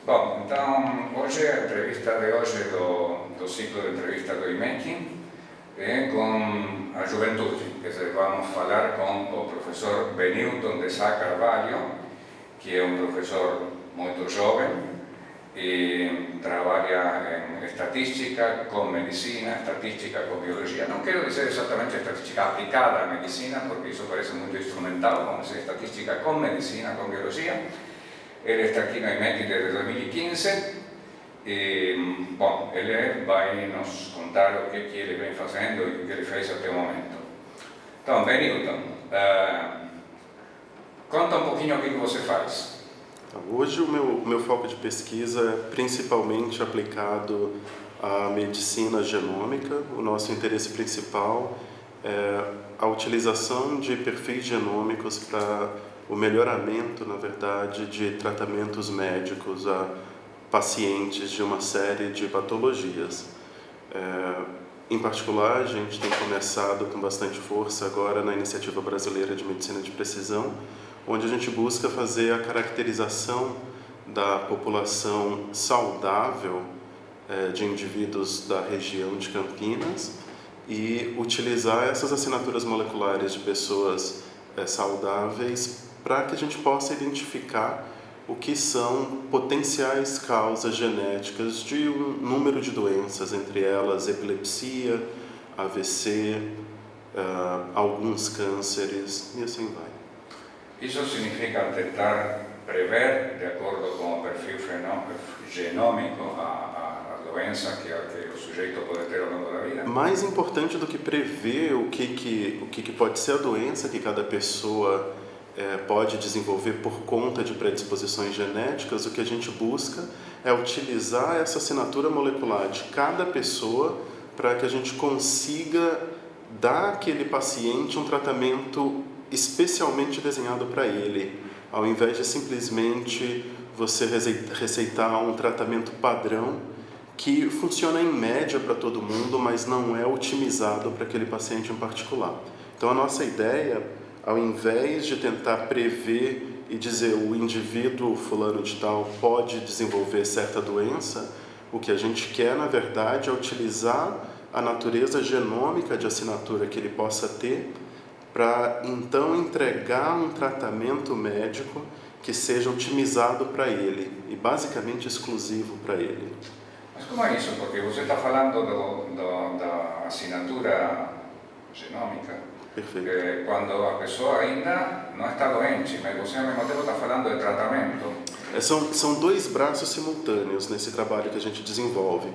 Bom, então, hoje a entrevista de hoje do ciclo de entrevista do IMEC é com a juventude, quer dizer, vamos falar com o professor Benilton de Sá Carvalho, que é um professor muito jovem e trabalha em estatística com medicina, estatística com biologia. Não quero dizer exatamente estatística aplicada à medicina, porque isso parece muito instrumental, vamos dizer estatística com medicina, com biologia. Ele está aqui no IMEC desde 2015 e, bom, ele vai nos contar o que ele vem fazendo e o que ele fez até o momento. Então, Benilton, conta um pouquinho o que você faz. Hoje o meu foco de pesquisa é principalmente aplicado à medicina genômica. O nosso interesse principal é a utilização de perfis genômicos para o melhoramento, na verdade, de tratamentos médicos a pacientes de uma série de patologias. Em particular, a gente tem começado com bastante força agora na Iniciativa Brasileira de Medicina de Precisão, onde a gente busca fazer a caracterização da população saudável de indivíduos da região de Campinas e utilizar essas assinaturas moleculares de pessoas saudáveis para que a gente possa identificar o que são potenciais causas genéticas de um número de doenças, entre elas epilepsia, AVC, alguns cânceres e assim vai. Isso significa tentar prever, de acordo com o perfil genômico, a doença que o sujeito pode ter ao longo da vida? Mais importante do que prever o que pode ser a doença que cada pessoa pode desenvolver por conta de predisposições genéticas, o que a gente busca é utilizar essa assinatura molecular de cada pessoa para que a gente consiga dar àquele paciente um tratamento especialmente desenhado para ele, ao invés de simplesmente você receitar um tratamento padrão que funciona em média para todo mundo, mas não é otimizado para aquele paciente em particular. Então a nossa ideia, ao invés de tentar prever e dizer o indivíduo fulano de tal pode desenvolver certa doença, o que a gente quer, na verdade, é utilizar a natureza genômica de assinatura que ele possa ter para então entregar um tratamento médico que seja otimizado para ele e basicamente exclusivo para ele. Mas como é isso? Porque você está falando da assinatura genômica. Perfeito. Quando a pessoa ainda não está doente, mas você ao mesmo tempo está falando de tratamento. São dois braços simultâneos nesse trabalho que a gente desenvolve.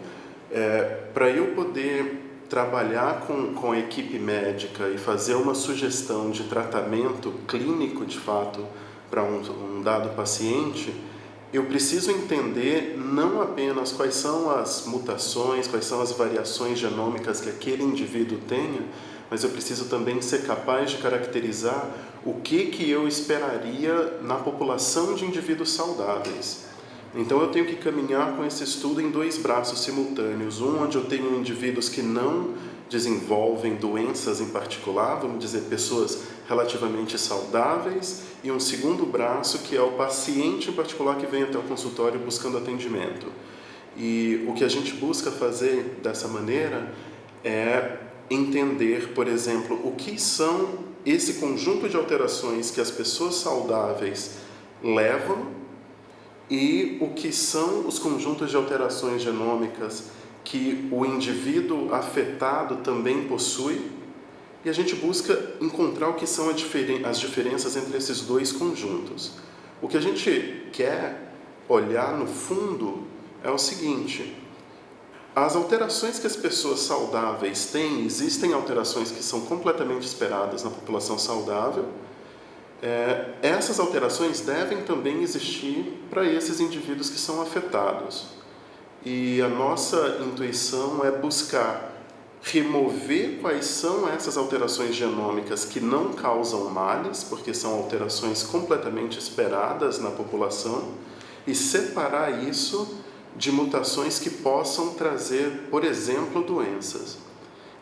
Para eu poder trabalhar com a equipe médica e fazer uma sugestão de tratamento clínico, de fato, para um dado paciente, eu preciso entender não apenas quais são as mutações, quais são as variações genômicas que aquele indivíduo tenha, mas eu preciso também ser capaz de caracterizar o que eu esperaria na população de indivíduos saudáveis. Então eu tenho que caminhar com esse estudo em dois braços simultâneos, um onde eu tenho indivíduos que não desenvolvem doenças em particular, vamos dizer, pessoas relativamente saudáveis, e um segundo braço que é o paciente em particular que vem até o consultório buscando atendimento. E o que a gente busca fazer dessa maneira é entender, por exemplo, o que são esse conjunto de alterações que as pessoas saudáveis levam e o que são os conjuntos de alterações genômicas que o indivíduo afetado também possui, e a gente busca encontrar o que são as diferenças entre esses dois conjuntos. O que a gente quer olhar no fundo é o seguinte: as alterações que as pessoas saudáveis têm, existem alterações que são completamente esperadas na população saudável. Essas alterações devem também existir para esses indivíduos que são afetados. E a nossa intuição é buscar remover quais são essas alterações genômicas que não causam males, porque são alterações completamente esperadas na população, e separar isso de mutações que possam trazer, por exemplo, doenças.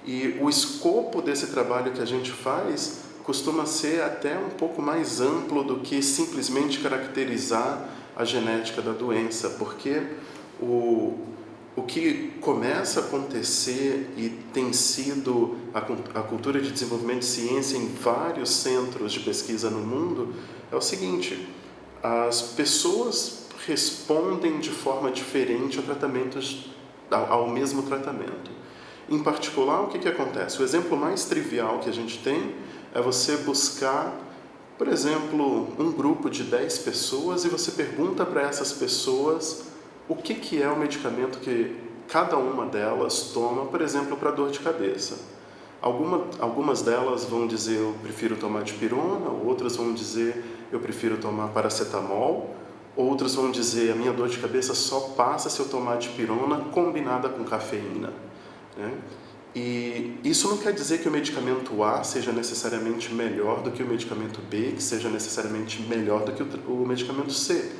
E o escopo desse trabalho que a gente faz costuma ser até um pouco mais amplo do que simplesmente caracterizar a genética da doença, porque o que começa a acontecer e tem sido a cultura de desenvolvimento de ciência em vários centros de pesquisa no mundo é o seguinte: as pessoas respondem de forma diferente a tratamentos, ao mesmo tratamento. Em particular, o que acontece? O exemplo mais trivial que a gente tem é você buscar, por exemplo, um grupo de 10 pessoas e você pergunta para essas pessoas o que é o medicamento que cada uma delas toma, por exemplo, para dor de cabeça. Algumas delas vão dizer eu prefiro tomar dipirona, outras vão dizer eu prefiro tomar paracetamol, outras vão dizer a minha dor de cabeça só passa se eu tomar dipirona combinada com cafeína. Né? E isso não quer dizer que o medicamento A seja necessariamente melhor do que o medicamento B, que seja necessariamente melhor do que o medicamento C.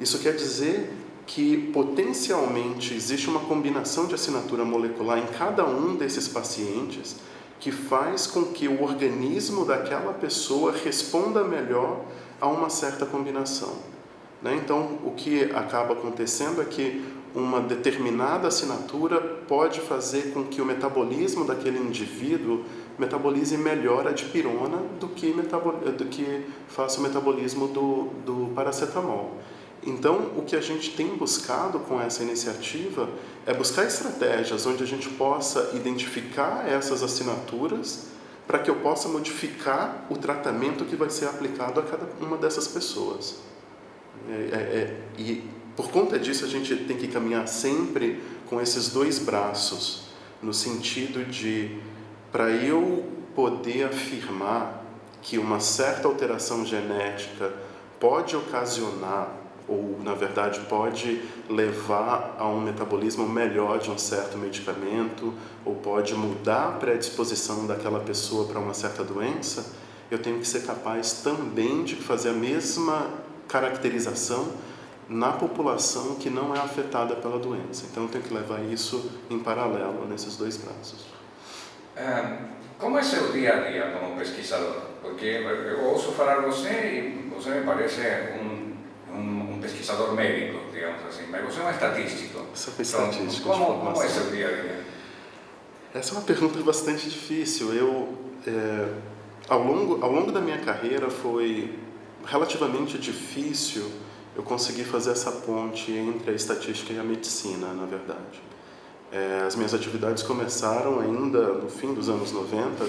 Isso quer dizer que potencialmente existe uma combinação de assinatura molecular em cada um desses pacientes que faz com que o organismo daquela pessoa responda melhor a uma certa combinação. Né? Então, o que acaba acontecendo é que uma determinada assinatura pode fazer com que o metabolismo daquele indivíduo metabolize melhor a dipirona do que faça o metabolismo do paracetamol. Então, o que a gente tem buscado com essa iniciativa é buscar estratégias onde a gente possa identificar essas assinaturas para que eu possa modificar o tratamento que vai ser aplicado a cada uma dessas pessoas. E por conta disso, a gente tem que caminhar sempre com esses dois braços, no sentido de, para eu poder afirmar que uma certa alteração genética pode ocasionar, ou na verdade pode levar a um metabolismo melhor de um certo medicamento, ou pode mudar a predisposição daquela pessoa para uma certa doença, eu tenho que ser capaz também de fazer a mesma caracterização na população que não é afetada pela doença. Então eu tenho que levar isso em paralelo nesses dois braços. Como é seu dia a dia como pesquisador? Porque eu ouço falar você e você me parece um pesquisador médico, digamos assim, mas você é um estatístico. Sou estatístico. Como é seu dia a dia? Essa é uma pergunta bastante difícil. Ao longo da minha carreira foi relativamente difícil eu conseguir fazer essa ponte entre a estatística e a medicina, na verdade. As minhas atividades começaram ainda no fim dos anos 90,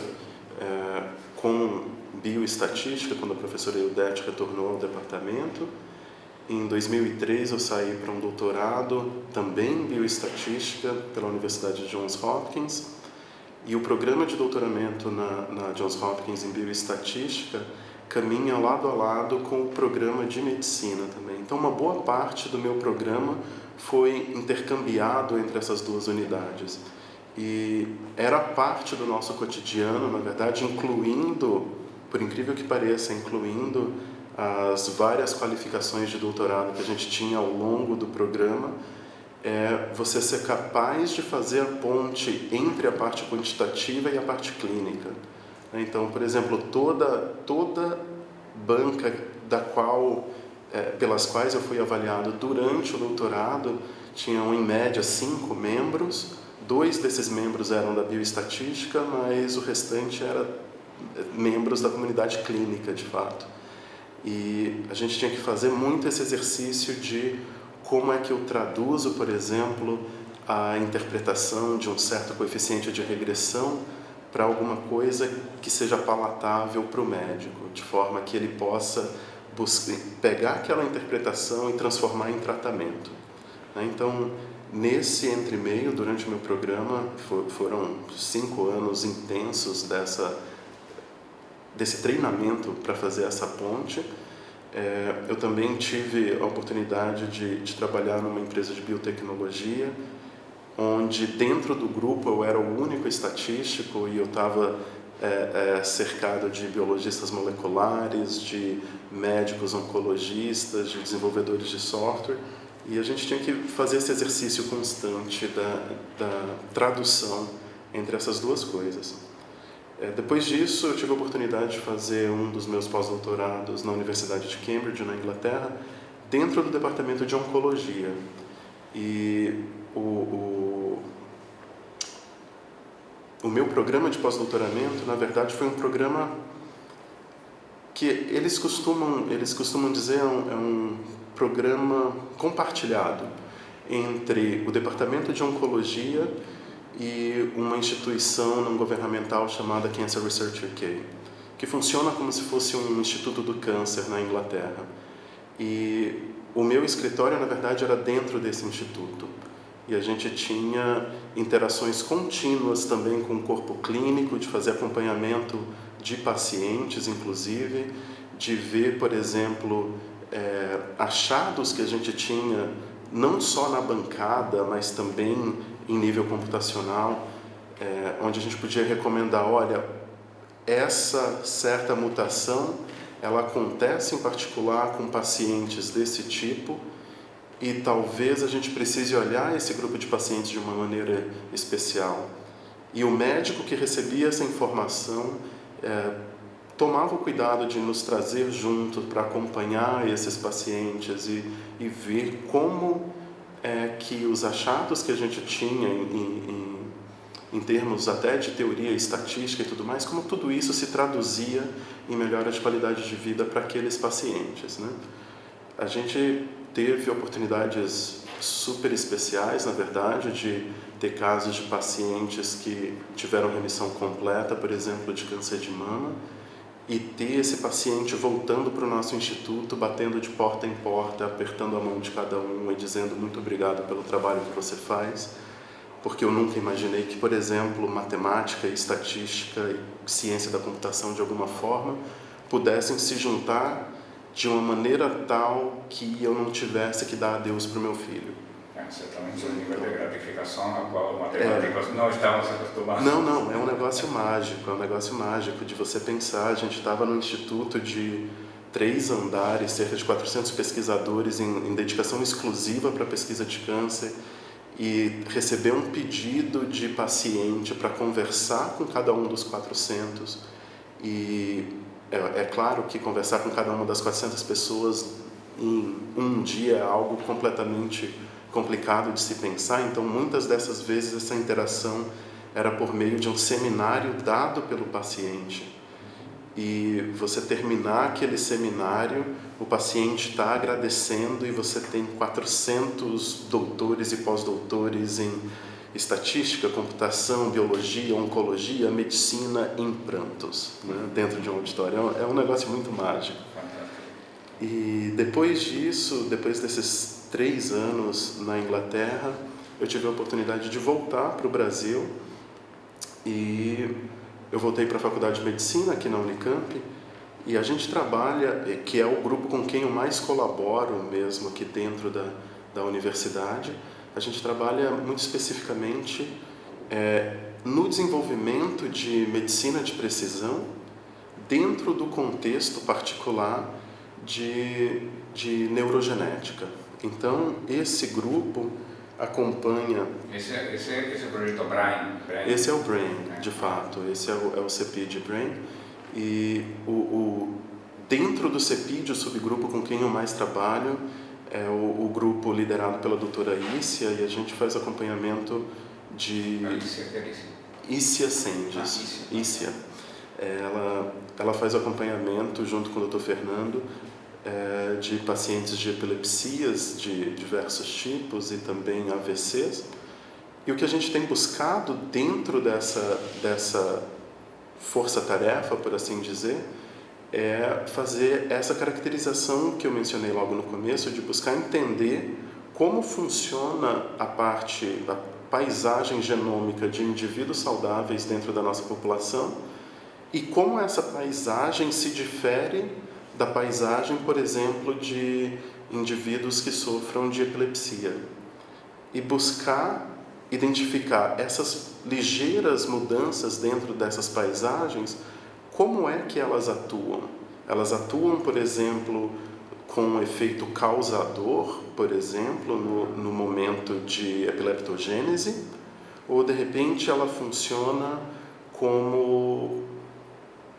com bioestatística, quando a professora Eudete retornou ao departamento. Em 2003 eu saí para um doutorado, também em bioestatística, pela Universidade de Johns Hopkins. E o programa de doutoramento na Johns Hopkins em bioestatística caminha lado a lado com o programa de medicina também. Então, uma boa parte do meu programa foi intercambiado entre essas duas unidades. E era parte do nosso cotidiano, na verdade, incluindo, por incrível que pareça, incluindo as várias qualificações de doutorado que a gente tinha ao longo do programa, você ser capaz de fazer a ponte entre a parte quantitativa e a parte clínica. Então, por exemplo, toda banca pelas quais eu fui avaliado durante o doutorado tinham, em média, 5 membros. 2 desses membros eram da bioestatística, mas o restante era membros da comunidade clínica, de fato. E a gente tinha que fazer muito esse exercício de como é que eu traduzo, por exemplo, a interpretação de um certo coeficiente de regressão para alguma coisa que seja palatável para o médico, de forma que ele possa pegar aquela interpretação e transformar em tratamento. Então, nesse entremeio, durante o meu programa, foram 5 anos intensos desse treinamento para fazer essa ponte. Eu também tive a oportunidade de trabalhar numa empresa de biotecnologia, onde dentro do grupo eu era o único estatístico e eu estava cercado de biologistas moleculares, de médicos oncologistas, de desenvolvedores de software, e a gente tinha que fazer esse exercício constante da tradução entre essas duas coisas. Depois disso, eu tive a oportunidade de fazer um dos meus pós-doutorados na Universidade de Cambridge, na Inglaterra, dentro do departamento de oncologia. E o meu programa de pós-doutoramento, na verdade, foi um programa que eles costumam dizer é um programa compartilhado entre o departamento de oncologia e uma instituição não governamental chamada Cancer Research UK, que funciona como se fosse um instituto do câncer na Inglaterra. E o meu escritório, na verdade, era dentro desse instituto. E a gente tinha interações contínuas também com o corpo clínico, de fazer acompanhamento de pacientes, inclusive, de ver, por exemplo, achados que a gente tinha, não só na bancada, mas também em nível computacional, onde a gente podia recomendar, olha, essa certa mutação, ela acontece em particular com pacientes desse tipo, e talvez a gente precise olhar esse grupo de pacientes de uma maneira especial. E o médico que recebia essa informação tomava o cuidado de nos trazer junto para acompanhar esses pacientes e ver como que os achados que a gente tinha em termos até de teoria estatística e tudo mais, como tudo isso se traduzia em melhora de qualidade de vida para aqueles pacientes, né? A gente teve oportunidades super especiais, na verdade, de ter casos de pacientes que tiveram remissão completa, por exemplo, de câncer de mama, e ter esse paciente voltando para o nosso instituto, batendo de porta em porta, apertando a mão de cada um e dizendo muito obrigado pelo trabalho que você faz, porque eu nunca imaginei que, por exemplo, matemática, estatística e ciência da computação, de alguma forma, pudessem se juntar de uma maneira tal que eu não tivesse que dar adeus para o meu filho. Certamente um nível de gratificação ao qual matemáticos não estávamos acostumados. Não, é um negócio mágico de você pensar. A gente estava num instituto de 3 andares, cerca de 400 pesquisadores em dedicação exclusiva para pesquisa de câncer, e receber um pedido de paciente para conversar com cada um dos 400. E é claro que conversar com cada uma das 400 pessoas em um dia é algo completamente complicado de se pensar, então muitas dessas vezes essa interação era por meio de um seminário dado pelo paciente. E você terminar aquele seminário, o paciente está agradecendo e você tem 400 doutores e pós-doutores em estatística, computação, biologia, oncologia, medicina em prantos, né, dentro de um auditório. É um negócio muito mágico. E depois disso, depois desses 3 anos na Inglaterra, eu tive a oportunidade de voltar para o Brasil e eu voltei para a Faculdade de Medicina aqui na Unicamp, e a gente trabalha, que é o grupo com quem eu mais colaboro mesmo aqui dentro da universidade, a gente trabalha muito especificamente no desenvolvimento de medicina de precisão dentro do contexto particular de neurogenética. Então, esse grupo acompanha... Esse projeto Brain. Esse é o Brain, de fato. Esse é o CEPID Brain. E dentro do CEPID, o subgrupo com quem eu mais trabalho é o grupo liderado pela doutora Ícia, e a gente faz acompanhamento de... Ícia Sendes. Ícia. Ela faz acompanhamento junto com o Dr. Fernando de pacientes de epilepsias de diversos tipos e também AVCs. E o que a gente tem buscado dentro dessa força-tarefa, por assim dizer, é fazer essa caracterização que eu mencionei logo no começo, de buscar entender como funciona a parte da paisagem genômica de indivíduos saudáveis dentro da nossa população e como essa paisagem se difere da paisagem, por exemplo, de indivíduos que sofram de epilepsia. E buscar identificar essas ligeiras mudanças dentro dessas paisagens, como é que elas atuam? Elas atuam, por exemplo, com um efeito causador, por exemplo, no momento de epileptogênese, ou de repente ela funciona como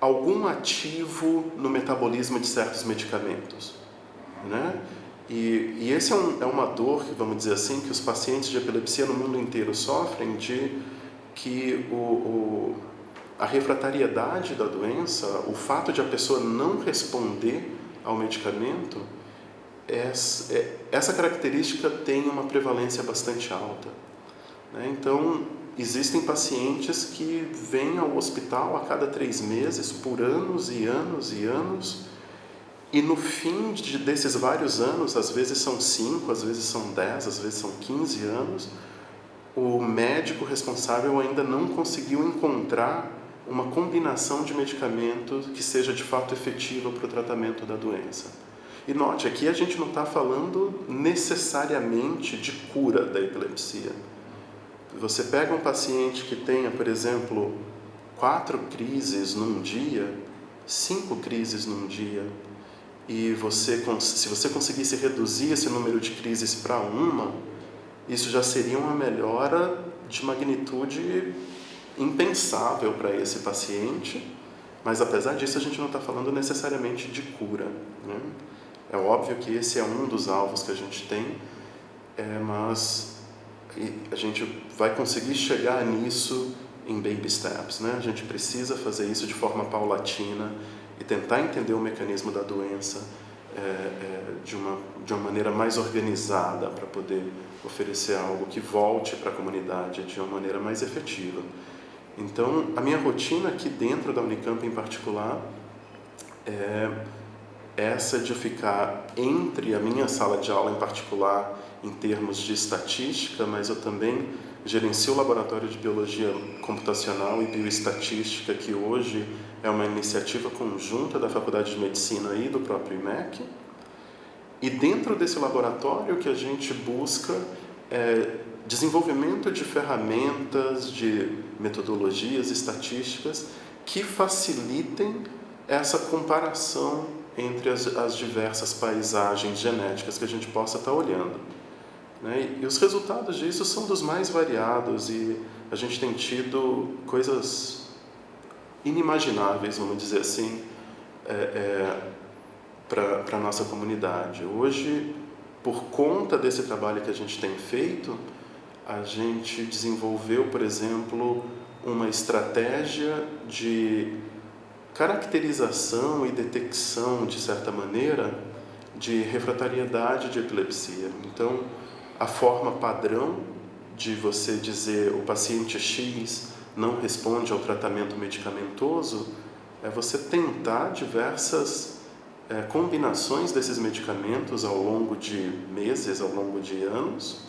algum ativo no metabolismo de certos medicamentos, né? E esse é uma dor, vamos dizer assim, que os pacientes de epilepsia no mundo inteiro sofrem, de que a refratariedade da doença, o fato de a pessoa não responder ao medicamento, essa característica tem uma prevalência bastante alta, né? Então, existem pacientes que vêm ao hospital a cada 3 meses, por anos e anos e anos, e no fim desses vários anos, às vezes são 5, às vezes são 10, às vezes são 15 anos, o médico responsável ainda não conseguiu encontrar uma combinação de medicamentos que seja de fato efetiva para o tratamento da doença. E note, aqui a gente não está falando necessariamente de cura da epilepsia. Você pega um paciente que tenha, por exemplo, 4 crises num dia, 5 crises num dia, e se você conseguisse reduzir esse número de crises para 1, isso já seria uma melhora de magnitude impensável para esse paciente, mas apesar disso a gente não está falando necessariamente de cura, né? É óbvio que esse é um dos alvos que a gente tem, mas a gente vai conseguir chegar nisso em baby steps, né? A gente precisa fazer isso de forma paulatina e tentar entender o mecanismo da doença de uma maneira mais organizada para poder oferecer algo que volte para a comunidade de uma maneira mais efetiva. Então, a minha rotina aqui dentro da Unicamp em particular é essa de ficar entre a minha sala de aula em particular em termos de estatística, mas eu também gerencio o Laboratório de Biologia Computacional e Bioestatística, que hoje é uma iniciativa conjunta da Faculdade de Medicina e do próprio IMEC. E dentro desse laboratório que a gente busca desenvolvimento de ferramentas, de metodologias estatísticas que facilitem essa comparação entre as diversas paisagens genéticas que a gente possa estar olhando, né? E os resultados disso são dos mais variados e a gente tem tido coisas inimagináveis, vamos dizer assim, para a nossa comunidade. Hoje, por conta desse trabalho que a gente tem feito, a gente desenvolveu, por exemplo, uma estratégia de caracterização e detecção, de certa maneira, de refratariedade de epilepsia. Então, a forma padrão de você dizer o paciente X não responde ao tratamento medicamentoso é você tentar diversas combinações desses medicamentos ao longo de meses, ao longo de anos.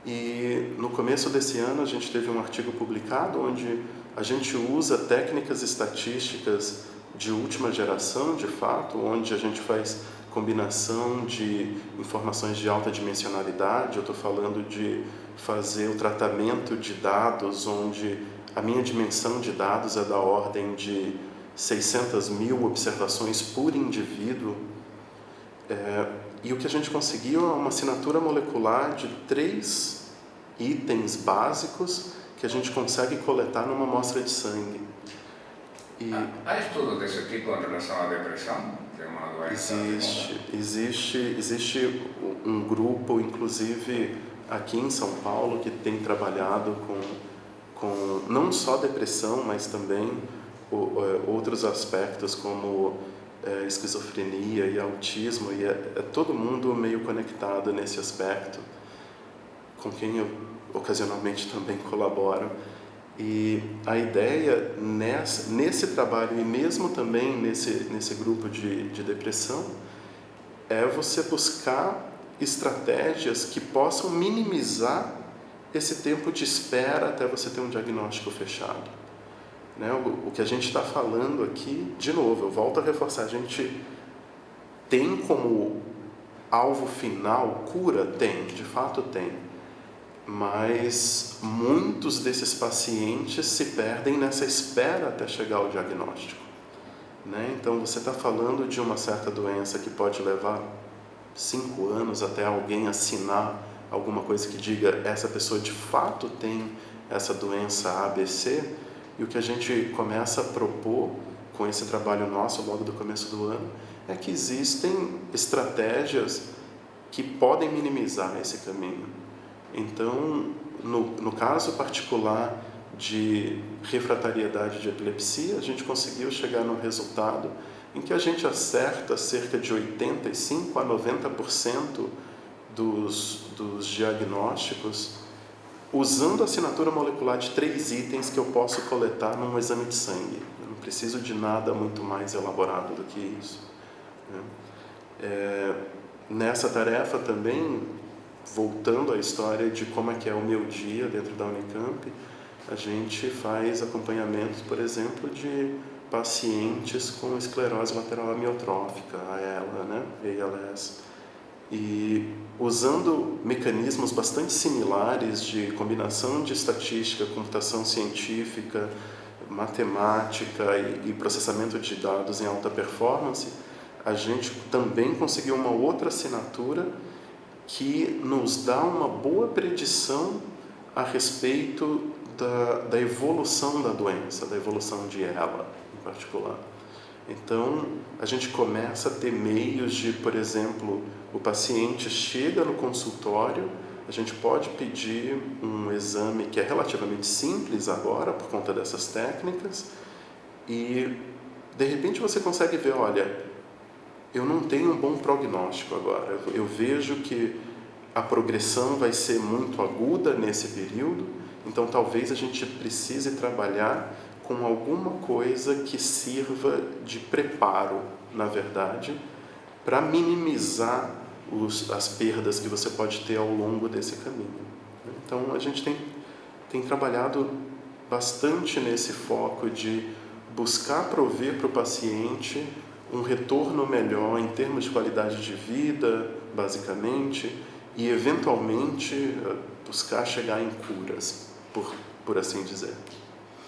E no começo desse ano a gente teve um artigo publicado onde a gente usa técnicas estatísticas de última geração, de fato, onde a gente faz combinação de informações de alta dimensionalidade. Eu estou falando de fazer o tratamento de dados onde a minha dimensão de dados é da ordem de 600.000 observações por indivíduo. E o que a gente conseguiu é uma assinatura molecular de 3 itens básicos que a gente consegue coletar numa amostra de sangue. Há estudos desse tipo em relação à depressão? Que é uma doença Existe um grupo, inclusive aqui em São Paulo, que tem trabalhado com não só depressão, mas também outros aspectos como esquizofrenia e autismo, e é todo mundo meio conectado nesse aspecto, com quem eu ocasionalmente também colaboro. E a ideia nesse trabalho, e mesmo também nesse grupo de depressão, é você buscar estratégias que possam minimizar esse tempo de espera até você ter um diagnóstico fechado, né? O que a gente está falando aqui, de novo, eu volto a reforçar, a gente tem como alvo final cura? Tem, de fato tem, mas muitos desses pacientes se perdem nessa espera até chegar ao diagnóstico, né? Então você está falando de uma certa doença que pode levar 5 anos até alguém assinar alguma coisa que diga essa pessoa de fato tem essa doença ABC. E o que a gente começa a propor com esse trabalho nosso logo do começo do ano é que existem estratégias que podem minimizar esse caminho. Então, no caso particular de refratariedade de epilepsia, a gente conseguiu chegar num resultado em que a gente acerta cerca de 85% a 90% dos diagnósticos usando a assinatura molecular de 3 itens que eu posso coletar num exame de sangue. Eu não preciso de nada muito mais elaborado do que isso. Nessa tarefa também, voltando à história de como é que é o meu dia dentro da Unicamp, a gente faz acompanhamento, por exemplo, de pacientes com esclerose lateral amiotrófica, AELA, né? ALS. E usando mecanismos bastante similares de combinação de estatística, computação científica, matemática e processamento de dados em alta performance, a gente também conseguiu uma outra assinatura que nos dá uma boa predição a respeito da evolução da doença, da evolução de ela em particular. Então, a gente começa a ter meios de, por exemplo, o paciente chega no consultório, a gente pode pedir um exame que é relativamente simples agora, por conta dessas técnicas, e de repente você consegue ver, olha, eu não tenho um bom prognóstico agora, eu vejo que a progressão vai ser muito aguda nesse período, então talvez a gente precise trabalhar com alguma coisa que sirva de preparo, na verdade, para minimizar as perdas que você pode ter ao longo desse caminho. Então, a gente tem trabalhado bastante nesse foco de buscar prover para o paciente um retorno melhor em termos de qualidade de vida, basicamente, e, eventualmente, buscar chegar em curas, por assim dizer.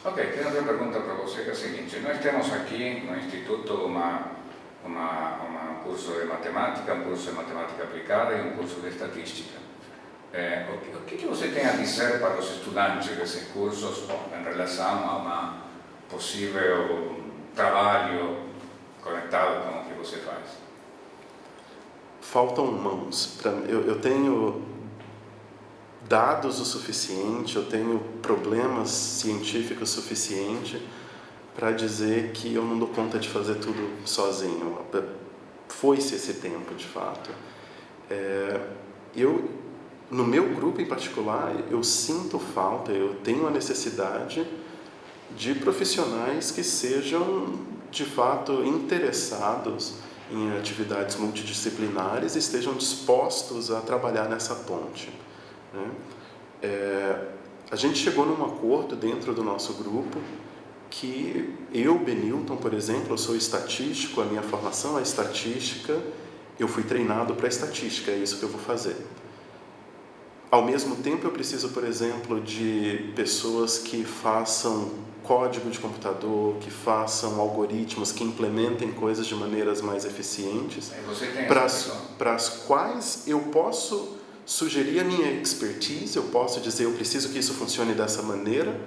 Ok, tenho outra pergunta para você, que é a seguinte. Nós temos aqui no Instituto um curso de matemática, um curso de matemática aplicada e um curso de estatística. O que você tem a dizer para os estudantes desses cursos em relação a um possível trabalho conectado com o que você faz? Faltam mãos. Eu tenho dados o suficiente, eu tenho problemas científicos suficiente para dizer que eu não dou conta de fazer tudo sozinho. Foi-se esse tempo, de fato. No meu grupo em particular, eu sinto falta, eu tenho a necessidade de profissionais que sejam, de fato, interessados em atividades multidisciplinares e estejam dispostos a trabalhar nessa ponte. A gente chegou num acordo dentro do nosso grupo que eu, Benilton, por exemplo, eu sou estatístico, a minha formação é estatística, eu fui treinado para estatística, é isso que eu vou fazer. Ao mesmo tempo, eu preciso, por exemplo, de pessoas que façam código de computador, que façam algoritmos, que implementem coisas de maneiras mais eficientes, para as quais eu posso sugerir a minha expertise, eu posso dizer, eu preciso que isso funcione dessa maneira,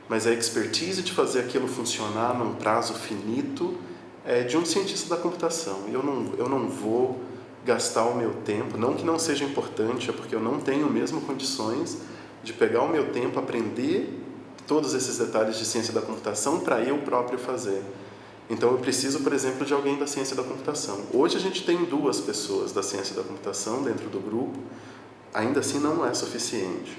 mas a expertise de fazer aquilo funcionar num prazo finito é de um cientista da computação. Eu não vou gastar o meu tempo, não que não seja importante, é porque eu não tenho mesmo condições de pegar o meu tempo, aprender todos esses detalhes de ciência da computação para eu próprio fazer. Então, eu preciso, por exemplo, de alguém da ciência da computação. Hoje a gente tem 2 pessoas da ciência da computação dentro do grupo, ainda assim não é suficiente.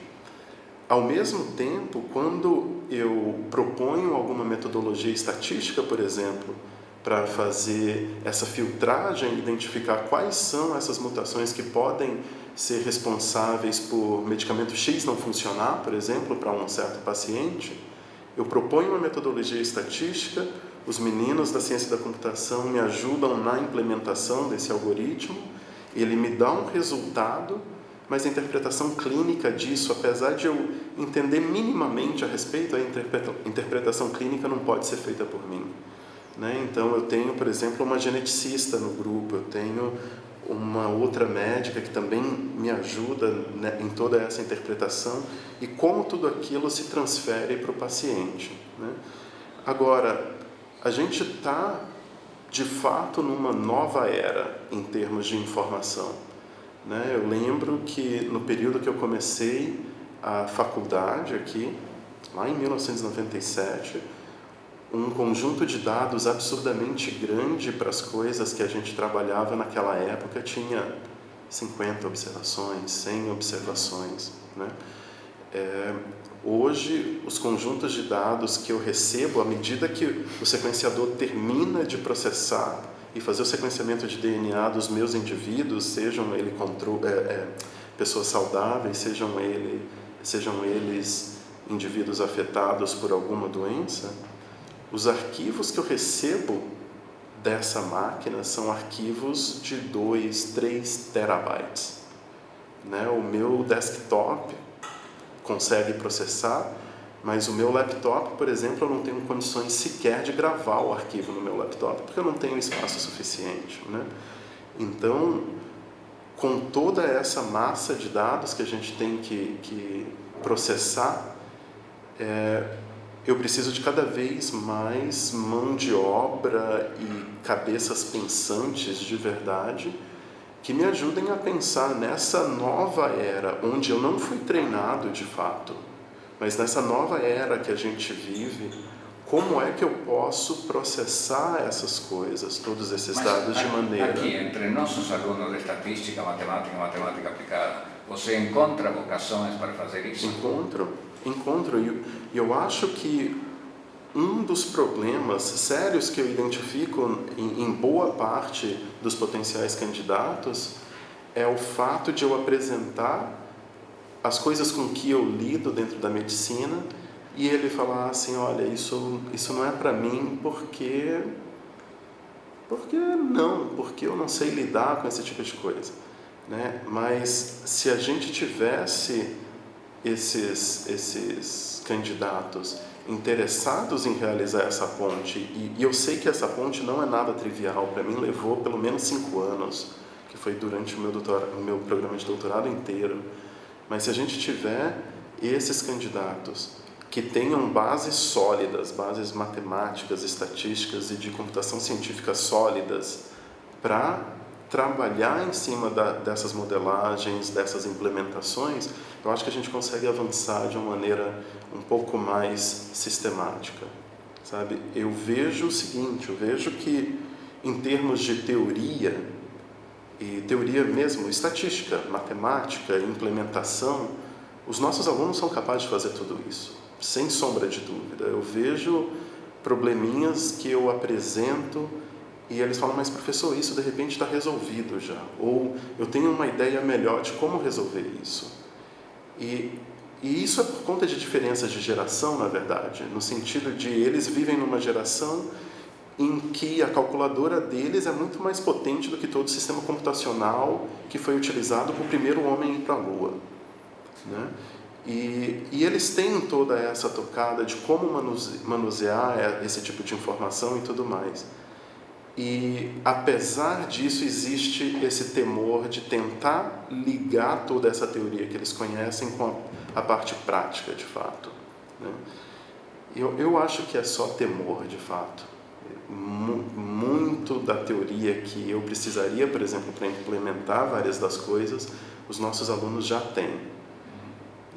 Ao mesmo tempo, quando eu proponho alguma metodologia estatística, por exemplo, para fazer essa filtragem, identificar quais são essas mutações que podem ser responsáveis por medicamento X não funcionar, por exemplo, para um certo paciente, eu proponho uma metodologia estatística, os meninos da ciência da computação me ajudam na implementação desse algoritmo, ele me dá um resultado, mas a interpretação clínica disso, apesar de eu entender minimamente a respeito, a interpretação clínica não pode ser feita por mim. Então, eu tenho, por exemplo, uma geneticista no grupo, eu tenho uma outra médica que também me ajuda em toda essa interpretação e como tudo aquilo se transfere para o paciente. Agora, a gente está, de fato, numa nova era em termos de informação. né? Eu lembro que no período que eu comecei a faculdade aqui, lá em 1997, um conjunto de dados absurdamente grande para as coisas que a gente trabalhava naquela época tinha 50 observações, 100 observações, né? Hoje, os conjuntos de dados que eu recebo, à medida que o sequenciador termina de processar e fazer o sequenciamento de DNA dos meus indivíduos, sejam eles pessoas saudáveis, sejam eles indivíduos afetados por alguma doença, os arquivos que eu recebo dessa máquina são arquivos de 2, 3 terabytes, né? O meu desktop consegue processar, mas o meu laptop, por exemplo, eu não tenho condições sequer de gravar o arquivo no meu laptop, porque eu não tenho espaço suficiente, né? Então, com toda essa massa de dados que a gente tem que processar, eu preciso de cada vez mais mão de obra e cabeças pensantes de verdade que me ajudem a pensar nessa nova era, onde eu não fui treinado de fato, mas nessa nova era que a gente vive, como é que eu posso processar essas coisas, todos esses dados de maneira... Aqui, entre nossos alunos de estatística, matemática aplicada, você encontra vocações para fazer isso? Encontro. E eu acho que um dos problemas sérios que eu identifico em boa parte dos potenciais candidatos é o fato de eu apresentar as coisas com que eu lido dentro da medicina e ele falar assim, olha, isso não é para mim porque eu não sei lidar com esse tipo de coisa, né? Mas se a gente tivesse esses candidatos interessados em realizar essa ponte, e eu sei que essa ponte não é nada trivial, para mim levou pelo menos 5 anos, que foi durante o meu programa de doutorado inteiro, mas se a gente tiver esses candidatos que tenham bases sólidas, bases matemáticas, estatísticas e de computação científica sólidas para trabalhar em cima dessas modelagens, dessas implementações, eu acho que a gente consegue avançar de uma maneira um pouco mais sistemática, sabe? Eu vejo o seguinte, eu vejo que em termos de teoria, e teoria mesmo, estatística, matemática, implementação, os nossos alunos são capazes de fazer tudo isso, sem sombra de dúvida. Eu vejo probleminhas que eu apresento e eles falam, mas professor, isso de repente está resolvido já, ou eu tenho uma ideia melhor de como resolver isso. E isso é por conta de diferenças de geração, na verdade, no sentido de eles vivem numa geração em que a calculadora deles é muito mais potente do que todo o sistema computacional que foi utilizado para o primeiro homem ir para a Lua, né? E eles têm toda essa tocada de como manusear esse tipo de informação e tudo mais. E, apesar disso, existe esse temor de tentar ligar toda essa teoria que eles conhecem com a parte prática, de fato, né? Eu acho que é só temor, de fato. Muito da teoria que eu precisaria, por exemplo, para implementar várias das coisas, os nossos alunos já têm.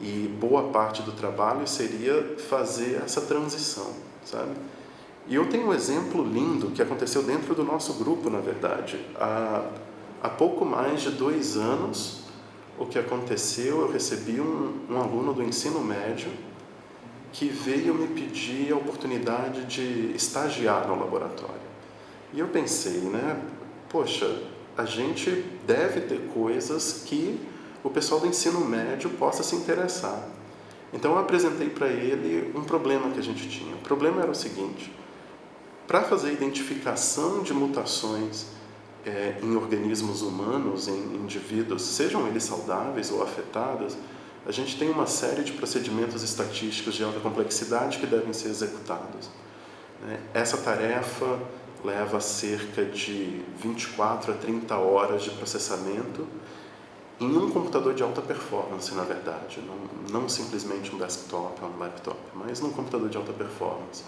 E boa parte do trabalho seria fazer essa transição, sabe? E eu tenho um exemplo lindo que aconteceu dentro do nosso grupo, na verdade. Há pouco mais de 2 anos, o que aconteceu, eu recebi um aluno do ensino médio que veio me pedir a oportunidade de estagiar no laboratório. E eu pensei, né? Poxa, a gente deve ter coisas que o pessoal do ensino médio possa se interessar. Então eu apresentei para ele um problema que a gente tinha. O problema era o seguinte: para fazer identificação de mutações em organismos humanos, em indivíduos, sejam eles saudáveis ou afetados, a gente tem uma série de procedimentos estatísticos de alta complexidade que devem ser executados. Essa tarefa leva cerca de 24 a 30 horas de processamento em um computador de alta performance, na verdade, não simplesmente um desktop ou um laptop, mas num computador de alta performance.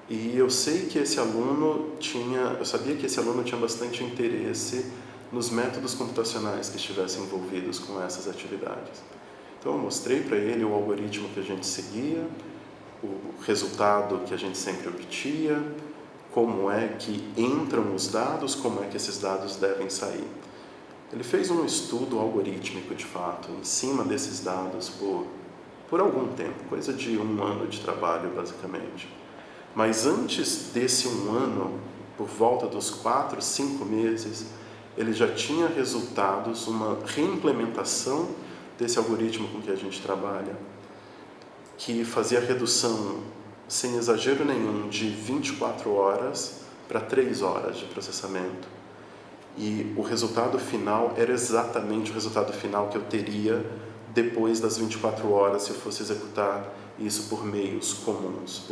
E eu sabia que esse aluno tinha bastante interesse nos métodos computacionais que estivessem envolvidos com essas atividades. Então eu mostrei para ele o algoritmo que a gente seguia, o resultado que a gente sempre obtinha, como é que entram os dados, como é que esses dados devem sair. Ele fez um estudo algorítmico, de fato, em cima desses dados por algum tempo, coisa de 1 ano de trabalho, basicamente. Mas antes desse 1 ano, por volta dos 4, 5 meses, ele já tinha resultados, uma reimplementação desse algoritmo com que a gente trabalha, que fazia a redução, sem exagero nenhum, de 24 horas para 3 horas de processamento. E o resultado final era exatamente o resultado final que eu teria depois das 24 horas se eu fosse executar isso por meios comuns,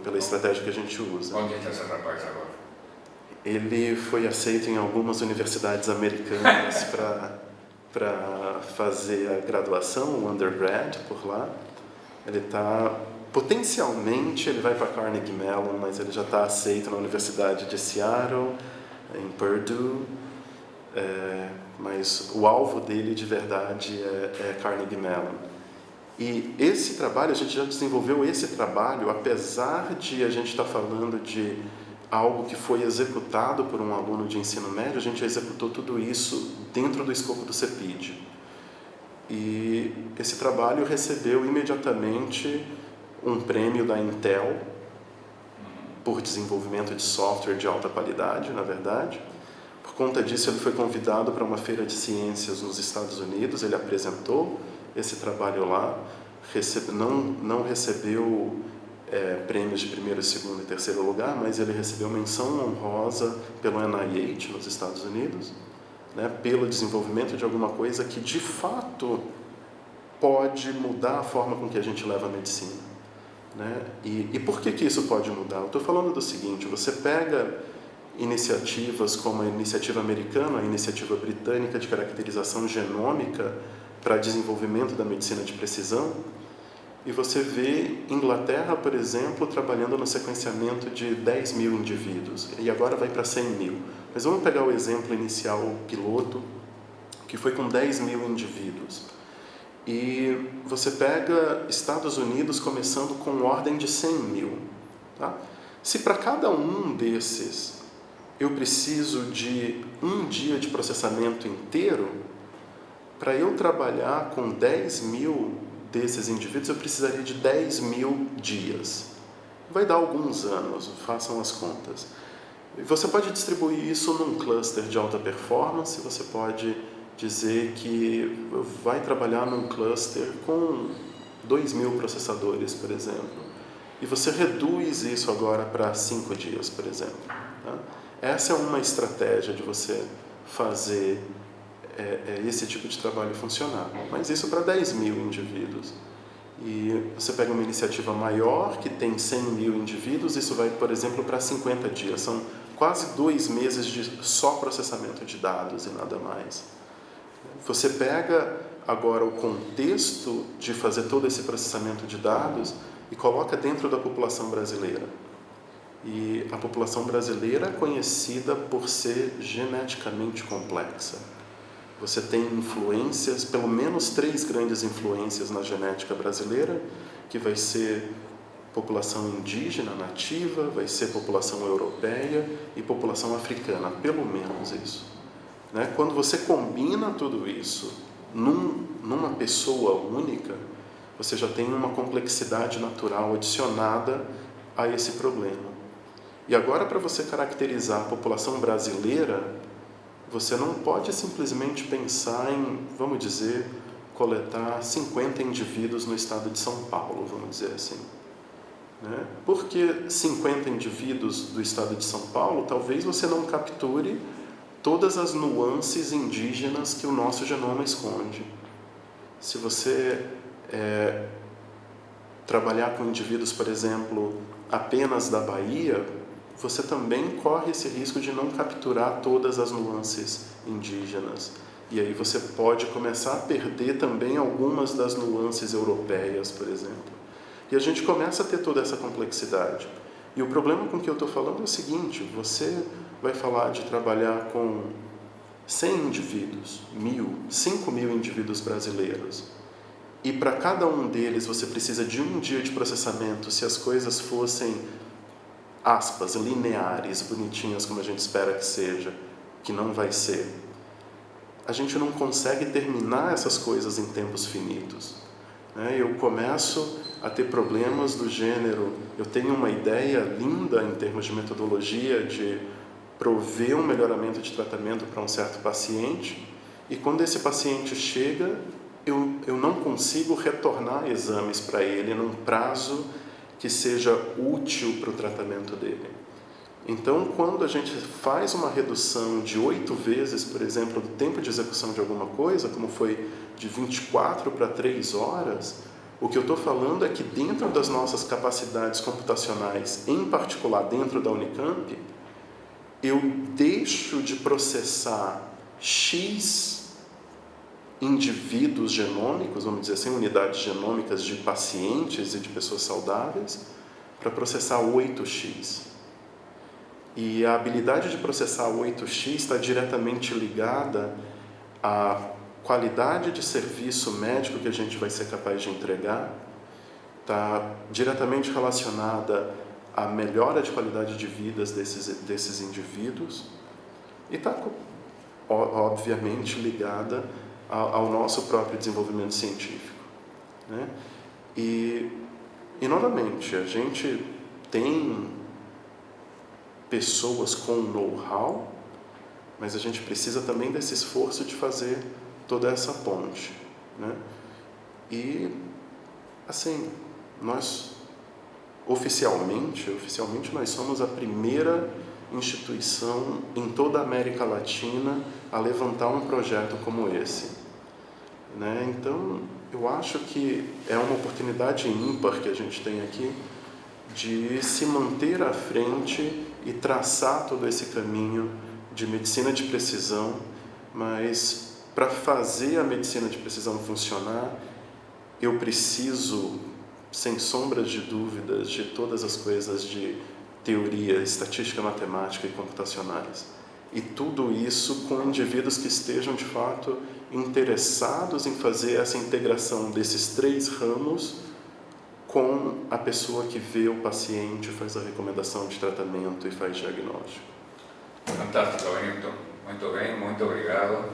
pela estratégia que a gente usa. Onde está esse rapaz agora? Ele foi aceito em algumas universidades americanas para fazer a graduação, o undergrad, por lá. Ele está... Potencialmente ele vai para Carnegie Mellon, mas ele já está aceito na Universidade de Seattle, em Purdue, mas o alvo dele de verdade é Carnegie Mellon. E esse trabalho, a gente já desenvolveu esse trabalho, apesar de a gente estar falando de algo que foi executado por um aluno de ensino médio, a gente já executou tudo isso dentro do escopo do CEPID. E esse trabalho recebeu imediatamente um prêmio da Intel por desenvolvimento de software de alta qualidade, na verdade. Por conta disso, ele foi convidado para uma feira de ciências nos Estados Unidos, ele apresentou esse trabalho lá, não recebeu prêmios de primeiro, segundo e terceiro lugar, mas ele recebeu menção honrosa pelo NIH nos Estados Unidos, né, pelo desenvolvimento de alguma coisa que de fato pode mudar a forma com que a gente leva a medicina, né? E por que isso pode mudar? Eu estou falando do seguinte: você pega iniciativas como a iniciativa americana, a iniciativa britânica de caracterização genômica para desenvolvimento da medicina de precisão, e você vê Inglaterra, por exemplo, trabalhando no sequenciamento de 10 mil indivíduos, e agora vai para 100 mil. Mas vamos pegar o exemplo inicial, o piloto, que foi com 10 mil indivíduos. E você pega Estados Unidos começando com ordem de 100 mil. Tá? Se para cada um desses eu preciso de 1 dia de processamento inteiro, para eu trabalhar com 10 mil desses indivíduos, eu precisaria de 10 mil dias. Vai dar alguns anos, façam as contas. Você pode distribuir isso num cluster de alta performance, você pode dizer que vai trabalhar num cluster com 2.000 processadores, por exemplo, e você reduz isso agora para 5 dias, por exemplo. Tá? Essa é uma estratégia de você fazer esse tipo de trabalho funcionar, mas isso para 10 mil indivíduos. E você pega uma iniciativa maior, que tem 100 mil indivíduos, isso vai, por exemplo, para 50 dias. São quase 2 meses de só processamento de dados e nada mais. Você pega agora o contexto de fazer todo esse processamento de dados e coloca dentro da população brasileira. E a população brasileira é conhecida por ser geneticamente complexa. Você tem influências, pelo menos 3 grandes influências na genética brasileira, que vai ser população indígena nativa, vai ser população europeia e população africana, pelo menos isso. Né? Quando você combina tudo isso numa pessoa única, você já tem uma complexidade natural adicionada a esse problema. E agora, para você caracterizar a população brasileira, você não pode simplesmente pensar em, vamos dizer, coletar 50 indivíduos no estado de São Paulo, vamos dizer assim. Né? Porque 50 indivíduos do estado de São Paulo, talvez você não capture todas as nuances indígenas que o nosso genoma esconde. Se você trabalhar com indivíduos, por exemplo, apenas da Bahia, você também corre esse risco de não capturar todas as nuances indígenas. E aí você pode começar a perder também algumas das nuances europeias, por exemplo. E a gente começa a ter toda essa complexidade. E o problema com que eu estou falando é o seguinte: você vai falar de trabalhar com 100 indivíduos, 1.000, 5.000 indivíduos brasileiros, e para cada um deles você precisa de um dia de processamento, se as coisas fossem, aspas, lineares, bonitinhas como a gente espera que seja, que não vai ser, a gente não consegue terminar essas coisas em tempos finitos. Eu começo a ter problemas do gênero, eu tenho uma ideia linda em termos de metodologia, de prover um melhoramento de tratamento para um certo paciente, e quando esse paciente chega, eu não consigo retornar exames para ele num prazo que seja útil para o tratamento dele. Então, quando a gente faz uma redução de 8 vezes, por exemplo, do tempo de execução de alguma coisa, como foi de 24 para 3 horas, o que eu estou falando é que dentro das nossas capacidades computacionais, em particular dentro da Unicamp, eu deixo de processar X indivíduos genômicos, vamos dizer assim, unidades genômicas de pacientes e de pessoas saudáveis, para processar 8x. E a habilidade de processar 8x está diretamente ligada à qualidade de serviço médico que a gente vai ser capaz de entregar, está diretamente relacionada à melhora de qualidade de vidas desses indivíduos e está, obviamente, ligada ao nosso próprio desenvolvimento científico. E novamente, a gente tem pessoas com know-how, mas a gente precisa também desse esforço de fazer toda essa ponte. E, assim, nós, oficialmente nós somos a primeira instituição em toda a América Latina a levantar um projeto como esse. Então, eu acho que é uma oportunidade ímpar que a gente tem aqui de se manter à frente e traçar todo esse caminho de medicina de precisão, mas para fazer a medicina de precisão funcionar, eu preciso, sem sombras de dúvidas, de todas as coisas de teoria, estatística, matemática e computacionais. E tudo isso com indivíduos que estejam, de fato, interessados em fazer essa integração desses 3 ramos com a pessoa que vê o paciente, faz a recomendação de tratamento e faz diagnóstico. Fantástico, Benito. Muito bem, muito obrigado.